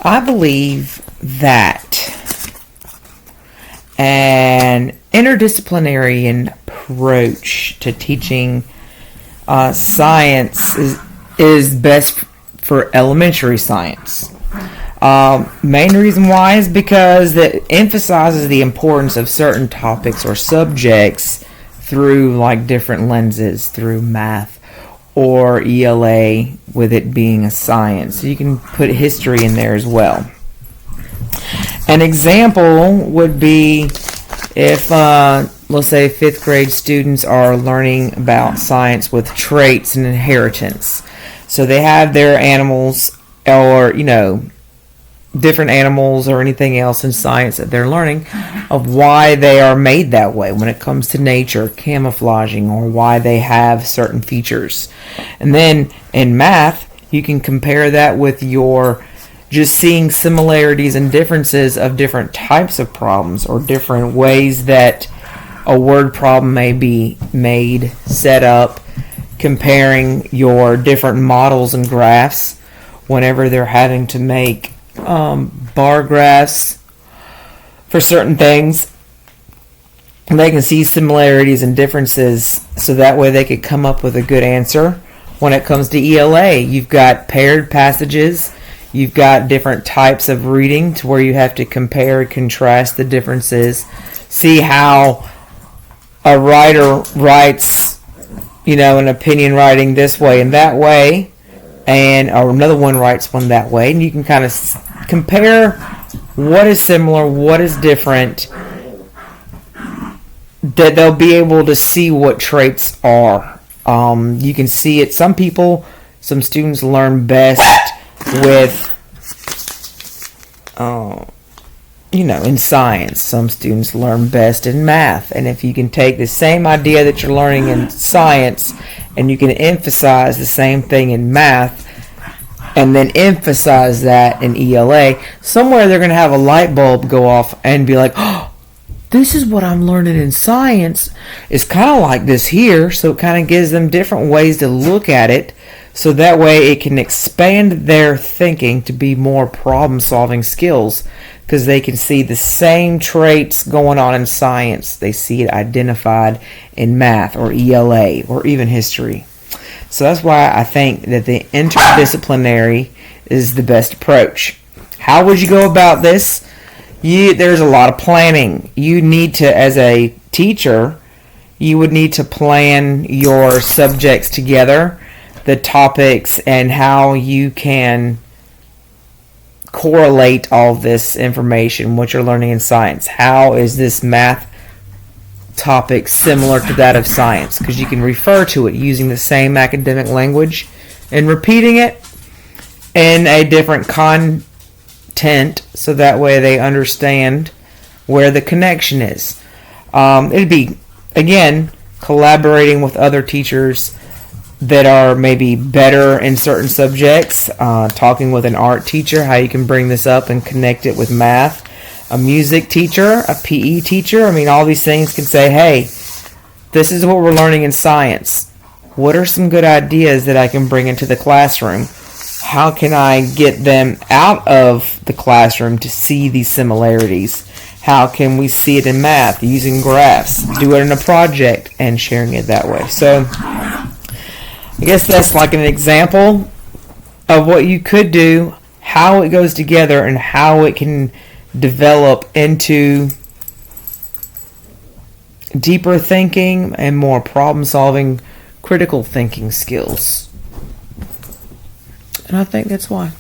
I believe that an interdisciplinary approach to teaching science is best for elementary science. Main reason why is because it emphasizes the importance of certain topics or subjects through like different lenses, through math or ELA, with it being a science. You can put history in there as well. An example would be if, let's say, 5th grade students are learning about science with traits and inheritance. So they have their animals or, different animals or anything else in science that they're learning of why they are made that way when it comes to nature, camouflaging, or why they have certain features. And then in math, you can compare that with your just seeing similarities and differences of different types of problems or different ways that a word problem may be made, set up, comparing your different models and graphs whenever they're having to make bar graphs for certain things. They can see similarities and differences, so that way they could come up with a good answer. When it comes to ELA, you've got paired passages, you've got different types of reading to where you have to compare and contrast the differences, see how a writer writes, an opinion writing this way and that way, or another one writes one that way, and you can kind of compare what is similar, what is different, that they'll be able to see what traits are. You can see it. Some students learn best with, in science. Some students learn best in math. And if you can take the same idea that you're learning in science and you can emphasize the same thing in math and then emphasize that in ELA, somewhere they're going to have a light bulb go off and be like, oh, this is what I'm learning in science. It's kind of like this here. So it kind of gives them different ways to look at it. So that way it can expand their thinking to be more problem-solving skills, because they can see the same traits going on in science. They see it identified in math or ELA or even history. So that's why I think that the interdisciplinary is the best approach. How would you go about this? There's a lot of planning. You need to, as a teacher, you would need to plan your subjects together, the topics, and how you can correlate all this information, what you're learning in science. How is this math topic similar to that of science? Because you can refer to it using the same academic language and repeating it in a different content, so that way they understand where the connection is. It'd be, again, collaborating with other teachers that are maybe better in certain subjects, talking with an art teacher, how you can bring this up and connect it with math, a music teacher, a PE teacher. All these things can say, hey, this is what we're learning in science. What are some good ideas that I can bring into the classroom? How can I get them out of the classroom to see these similarities? How can we see it in math using graphs? Do it in a project and sharing it that way. So I guess that's like an example of what you could do, how it goes together, and how it can develop into deeper thinking and more problem-solving, critical thinking skills. And I think that's why.